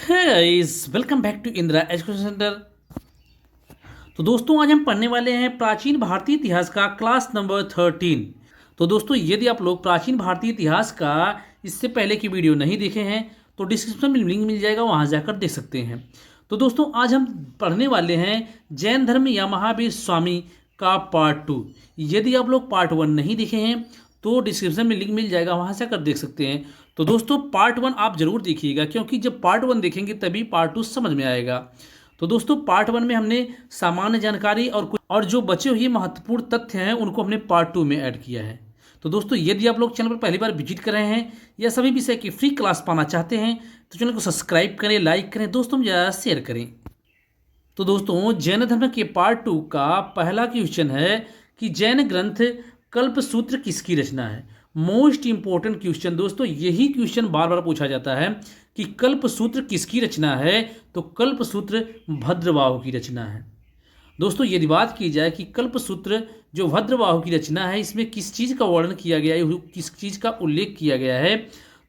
है guys, welcome back to Indira education centre. तो दोस्तों आज हम पढ़ने वाले हैं प्राचीन भारतीय इतिहास का क्लास नंबर 13। तो दोस्तों यदि आप लोग प्राचीन भारतीय इतिहास का इससे पहले की वीडियो नहीं देखे हैं तो डिस्क्रिप्शन में लिंक मिल जाएगा, वहाँ जाकर देख सकते हैं। तो दोस्तों आज हम पढ़ने वाले हैं जैन धर्म या महावीर स्वामी का पार्ट 2। यदि आप लोग पार्ट 1 नहीं देखे हैं तो डिस्क्रिप्शन में लिंक मिल जाएगा, वहाँ से आकर देख सकते हैं। तो दोस्तों पार्ट 1 आप जरूर देखिएगा, क्योंकि जब पार्ट 1 देखेंगे तभी पार्ट 2 समझ में आएगा। तो दोस्तों पार्ट 1 में हमने सामान्य जानकारी और जो बचे हुए महत्वपूर्ण तथ्य हैं उनको हमने पार्ट 2 में ऐड किया है। तो दोस्तों यदि आप लोग चैनल पर पहली बार विजिट कर रहे हैं या सभी विषय की फ्री क्लास पाना चाहते हैं तो चैनल को सब्सक्राइब करें, लाइक करें, दोस्तों में ज़्यादा शेयर करें। तो दोस्तों जैन धर्म के पार्ट 2 का पहला क्वेश्चन है कि जैन ग्रंथ कल्पसूत्र किसकी रचना है। मोस्ट इंपॉर्टेंट क्वेश्चन दोस्तों, यही क्वेश्चन बार बार पूछा जाता है कि कल्पसूत्र किसकी रचना है। तो कल्पसूत्र भद्रबाहु की रचना है। दोस्तों यदि बात की जाए कि कल्पसूत्र जो भद्रबाहु की रचना है, इसमें किस चीज़ का वर्णन किया गया है, किस चीज़ का उल्लेख किया गया है,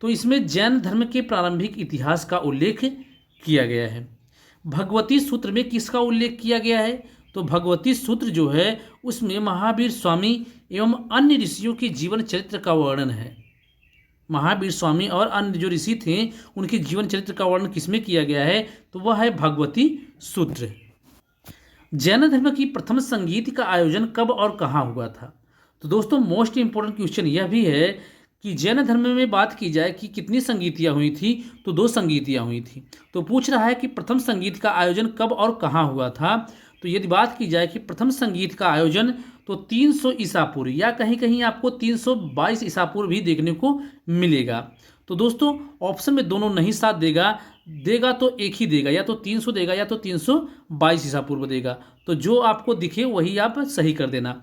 तो इसमें जैन धर्म के प्रारंभिक इतिहास का उल्लेख किया गया है। भगवती सूत्र में किसका उल्लेख किया गया है, तो भगवती सूत्र जो है उसमें महावीर स्वामी एवं अन्य ऋषियों के जीवन चरित्र का वर्णन है। महावीर स्वामी और अन्य जो ऋषि थे उनके जीवन चरित्र का वर्णन किसमें किया गया है, तो वह है भगवती सूत्र। जैन धर्म की प्रथम संगीत का आयोजन कब और कहाँ हुआ था। तो दोस्तों मोस्ट इंपॉर्टेंट क्वेश्चन यह भी है कि जैन धर्म में बात की जाए कि कितनी संगीतियाँ हुई थी, तो 2 संगीतियाँ हुई थी। तो पूछ रहा है कि प्रथम संगीत का आयोजन कब और कहाँ हुआ था। तो यदि बात की जाए कि प्रथम संगीत का आयोजन तो 300 ईसा पूर्व या कहीं कहीं आपको 322 ईसा पूर्व भी देखने को मिलेगा। तो दोस्तों ऑप्शन में दोनों नहीं साथ देगा तो एक ही देगा, या तो 300 देगा या तो 322 ईसा पूर्व देगा। तो जो आपको दिखे वही आप सही कर देना।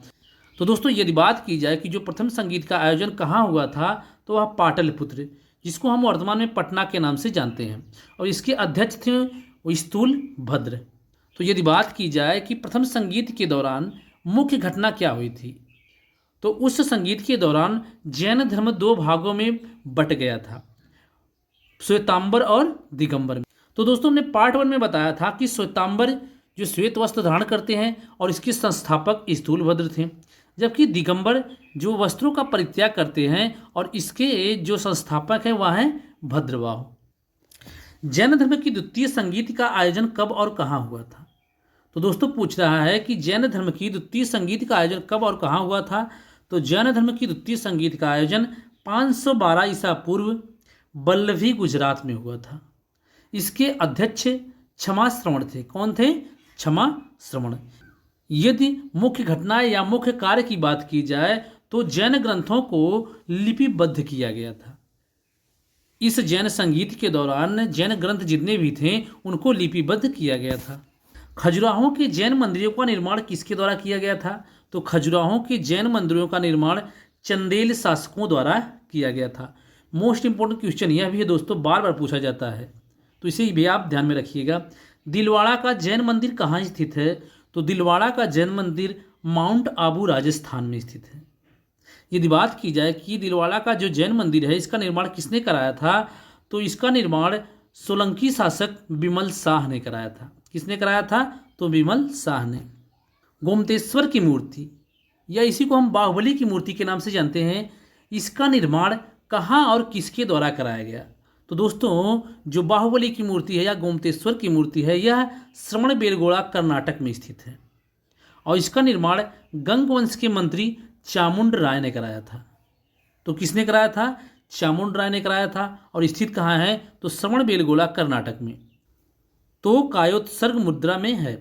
तो दोस्तों यदि बात की जाए कि जो प्रथम संगीत का आयोजन कहाँ हुआ था, तो वह पाटलिपुत्र, जिसको हम वर्तमान में पटना के नाम से जानते हैं, और इसके अध्यक्ष थे वो स्थूल भद्र। तो यदि बात की जाए कि प्रथम संगीत के दौरान मुख्य घटना क्या हुई थी, तो उस संगीत के दौरान जैन धर्म 2 भागों में बट गया था, श्वेतांबर और दिगंबर में। तो दोस्तों हमने पार्ट 1 में बताया था कि श्वेतांबर जो श्वेत वस्त्र धारण करते हैं और इसके संस्थापक स्थूलभद्र थे, जबकि दिगंबर जो वस्त्रों का परित्याग करते हैं और इसके जो संस्थापक हैं वह हैं भद्रबाहु। जैन धर्म की द्वितीय संगीत का आयोजन कब और कहाँ हुआ था। तो दोस्तों पूछ रहा है कि जैन धर्म की द्वितीय संगीत का आयोजन कब और कहाँ हुआ था। तो जैन धर्म की द्वितीय संगीत का आयोजन 512 ईसा पूर्व बल्लभी गुजरात में हुआ था। इसके अध्यक्ष क्षमा श्रवण थे। कौन थे? क्षमा श्रवण। यदि मुख्य घटना या मुख्य कार्य की बात की जाए तो जैन ग्रंथों को लिपिबद्ध किया गया था। इस जैन संगीत के दौरान जैन ग्रंथ जितने भी थे उनको लिपिबद्ध किया गया था। खजुराहों के जैन मंदिरों का निर्माण किसके द्वारा किया गया था। तो खजुराहों के जैन मंदिरों का निर्माण चंदेल शासकों द्वारा किया गया था। मोस्ट इंपॉर्टेंट क्वेश्चन यह भी है दोस्तों, बार बार पूछा जाता है, तो इसे भी आप ध्यान में रखिएगा। दिलवाड़ा का जैन मंदिर कहाँ स्थित है। तो दिलवाड़ा का जैन मंदिर माउंट आबू राजस्थान में स्थित है। यदि बात की जाए कि दिलवाड़ा का जो जैन मंदिर है इसका निर्माण किसने कराया था, तो इसका निर्माण सोलंकी शासक विमल शाह ने कराया था। किसने कराया था? तो विमल शाह ने। गोमतेश्वर की मूर्ति या इसी को हम बाहुबली की मूर्ति के नाम से जानते हैं, इसका निर्माण कहाँ और किसके द्वारा कराया गया। तो दोस्तों जो बाहुबली की मूर्ति है या गोमतेश्वर की मूर्ति है यह श्रवणबेलगोला कर्नाटक में स्थित है, और इसका निर्माण गंग वंश के मंत्री चामुंड राय ने कराया था। तो किसने कराया था? चामुंड राय ने कराया था। और स्थित कहाँ है? तो श्रवणबेलगोला कर्नाटक में। तो कायोत्सर्ग मुद्रा में है।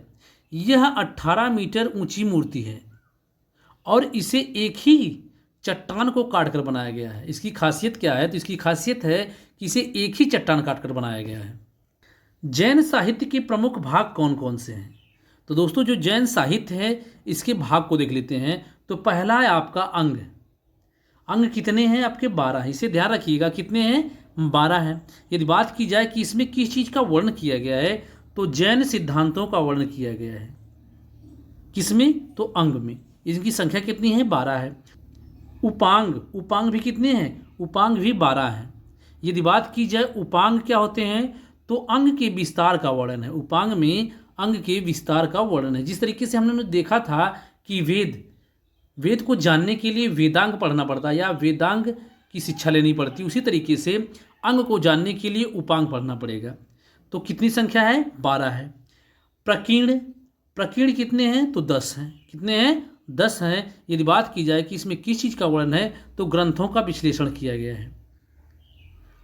यह 18 मीटर ऊंची मूर्ति है और इसे एक ही चट्टान को काटकर बनाया गया है। इसकी खासियत क्या है? तो इसकी खासियत है कि इसे एक ही चट्टान काटकर बनाया गया है। जैन साहित्य के प्रमुख भाग कौन कौन से हैं। तो दोस्तों जो जैन साहित्य है इसके भाग को देख लेते हैं। तो पहला है आपका अंग। अंग कितने हैं? आपके 12 हैं। इसे ध्यान रखिएगा, कितने हैं? 12 हैं। यदि बात की जाए कि इसमें किस चीज़ का वर्णन किया गया है, तो जैन सिद्धांतों का वर्णन किया गया है। किसमें? तो अंग में। इनकी संख्या कितनी है? 12 है। उपांग भी कितने हैं? उपांग भी 12 हैं। यदि बात की जाए उपांग क्या होते हैं, तो अंग के विस्तार का वर्णन है। उपांग में अंग के विस्तार का वर्णन है। जिस तरीके से हमने देखा था कि वेद को जानने के लिए वेदांग पढ़ना पड़ता है या वेदांग की शिक्षा लेनी पड़ती, उसी तरीके से अंग को जानने के लिए उपांग पढ़ना पड़ेगा। तो कितनी संख्या है? 12 है। प्रकीर्ण कितने हैं? तो 10 हैं। कितने हैं? 10 हैं। यदि बात की जाए कि इसमें किस चीज़ का वर्णन है, तो ग्रंथों का विश्लेषण किया गया है।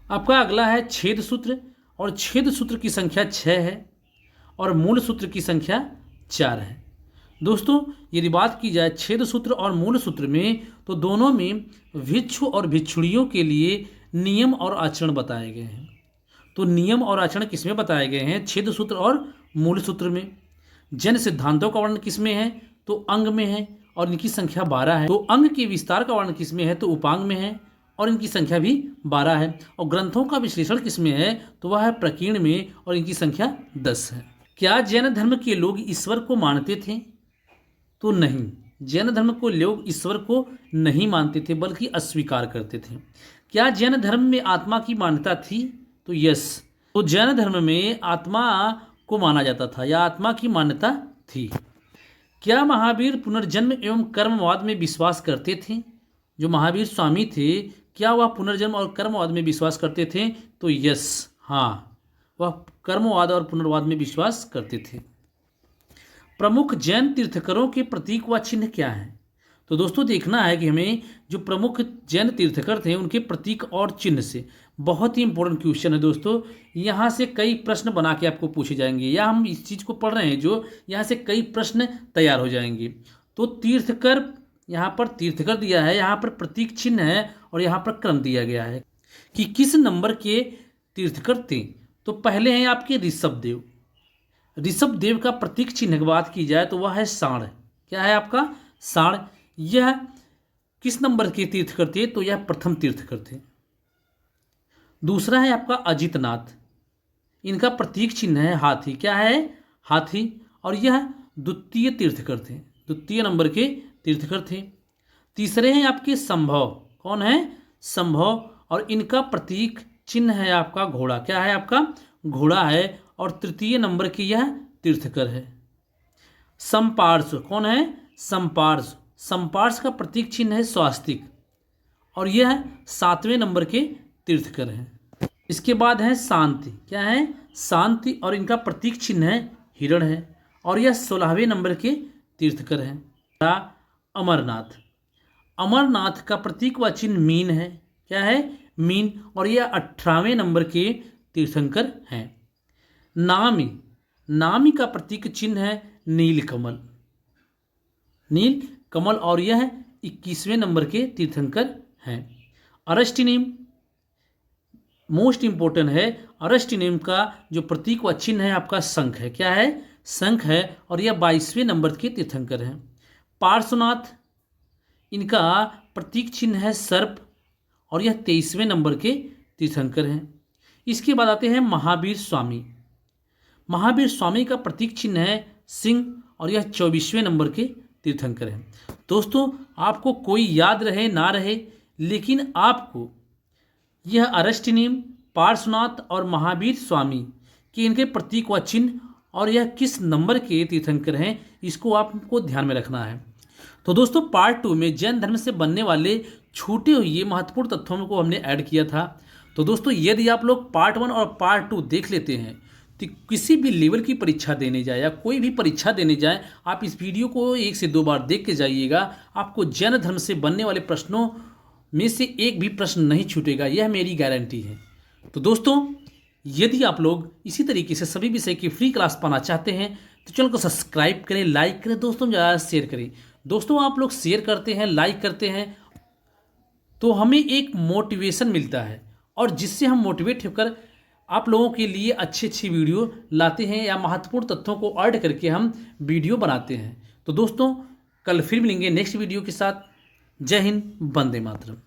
आपका अगला है छेद सूत्र, और छेद सूत्र की संख्या 6 है और मूल सूत्र की संख्या 4 है। दोस्तों यदि बात की जाए छेद सूत्र और मूल सूत्र में, तो दोनों में भिक्षु और भिक्षुणियों के लिए नियम और आचरण बताए गए हैं। तो नियम और आचरण किसमें बताए गए हैं? छेद सूत्र और मूल सूत्र में। जन सिद्धांतों का वर्णन किसमें है? तो अंग में है और इनकी संख्या 12 है। तो अंग के विस्तार का वर्णन किसमें है? तो उपांग में है और इनकी संख्या भी 12 है। और ग्रंथों का विश्लेषण किसमें है? तो वह है प्रकीर्ण में और इनकी संख्या 10 है। क्या जैन धर्म के लोग ईश्वर को मानते थे? तो नहीं, जैन धर्म को लोग ईश्वर को नहीं मानते थे बल्कि अस्वीकार करते थे। क्या जैन धर्म में आत्मा की मान्यता थी? तो यस, तो जैन धर्म में आत्मा को माना जाता था या आत्मा की मान्यता थी। क्या महावीर पुनर्जन्म एवं कर्मवाद में विश्वास करते थे? जो महावीर स्वामी थे, क्या वह पुनर्जन्म और कर्मवाद में विश्वास करते थे? तो यस, हाँ, वह कर्मवाद और पुनर्वाद में विश्वास करते थे। प्रमुख जैन तीर्थकरों के प्रतीक व चिन्ह क्या हैं? तो दोस्तों देखना है कि हमें जो प्रमुख जैन तीर्थकर थे उनके प्रतीक और चिन्ह से, बहुत ही इंपॉर्टेंट क्वेश्चन है दोस्तों। यहाँ से कई प्रश्न बना के आपको पूछे जाएंगे, या हम इस चीज़ को पढ़ रहे हैं जो यहाँ से कई प्रश्न तैयार हो जाएंगे। तो तीर्थकर, यहाँ पर तीर्थकर दिया है, यहाँ पर प्रतीक चिन्ह है और यहाँ पर क्रम दिया गया है कि किस नंबर के तीर्थकर थे। तो पहले हैं आपके ऋषभदेव। ऋषभदेव का प्रतीक चिन्ह की बात की जाए तो वह है साढ़। क्या है आपका? साढ़। यह किस नंबर के तीर्थकर थे? तो यह प्रथम तीर्थकर थे। दूसरा है आपका अजितनाथ। इनका प्रतीक चिन्ह है हाथी। क्या है? हाथी। और यह द्वितीय तीर्थकर थे, द्वितीय नंबर के तीर्थकर थे। तीसरे हैं आपके संभव। कौन है? संभव। और इनका प्रतीक चिन्ह है आपका घोड़ा। क्या है आपका? घोड़ा है और तृतीय नंबर की यह तीर्थकर है। संपार्श। कौन है? संपार्श। संपार्श का प्रतीक चिन्ह है स्वास्तिक और यह 7वें नंबर के तीर्थकर हैं। इसके बाद है शांति। क्या है? शांति। और इनका प्रतीक चिन्ह है हिरण है और यह 16वें नंबर के तीर्थकर हैं। अमरनाथ। अमरनाथ का प्रतीक व चिन्ह मीन है। क्या है? मीन। और यह 18वें नंबर के तीर्थंकर हैं। नामी। नामी का प्रतीक चिन्ह है नीलकमल। नील कमल और यह 21वें नंबर के तीर्थंकर हैं। अरष्टिनेम मोस्ट इंपोर्टेंट है। अरष्टिनेम का जो प्रतीक व चिन्ह है आपका शंख है। क्या है? शंख है और यह 22वें नंबर के तीर्थंकर हैं। पार्श्वनाथ, इनका प्रतीक चिन्ह है सर्प और यह 23वें नंबर के तीर्थंकर हैं। इसके बाद आते हैं महावीर स्वामी। महावीर स्वामी का प्रतीक चिन्ह है सिंह और यह 24वें नंबर के तीर्थंकर हैं। दोस्तों आपको कोई याद रहे ना रहे, लेकिन आपको यह अरष्टिनेम, पार्श्वनाथ और महावीर स्वामी के इनके प्रतीक व चिन्ह और यह किस नंबर के तीर्थंकर हैं, इसको आपको ध्यान में रखना है। तो दोस्तों पार्ट 2 में जैन धर्म से बनने वाले छूटे हुए महत्वपूर्ण तथ्यों को हमने ऐड किया था। तो दोस्तों यदि आप लोग पार्ट 1 और पार्ट 2 देख लेते हैं तो किसी भी लेवल की परीक्षा देने जाए या कोई भी परीक्षा देने जाए, आप इस वीडियो को 1 से 2 बार देख के जाइएगा। आपको जैन धर्म से बनने वाले प्रश्नों में से एक भी प्रश्न नहीं छूटेगा, यह मेरी गारंटी है। तो दोस्तों यदि आप लोग इसी तरीके से सभी विषय की फ्री क्लास पाना चाहते हैं तो चैनल को सब्सक्राइब करें, लाइक करें, दोस्तों ज़्यादा शेयर करें। दोस्तों आप लोग शेयर करते हैं, लाइक करते हैं तो हमें एक मोटिवेशन मिलता है और जिससे हम मोटिवेट होकर आप लोगों के लिए अच्छी अच्छी वीडियो लाते हैं या महत्वपूर्ण तथ्यों को ऐड करके हम वीडियो बनाते हैं। तो दोस्तों कल फिर मिलेंगे नेक्स्ट वीडियो के साथ। जय हिंद, वंदे मातरम।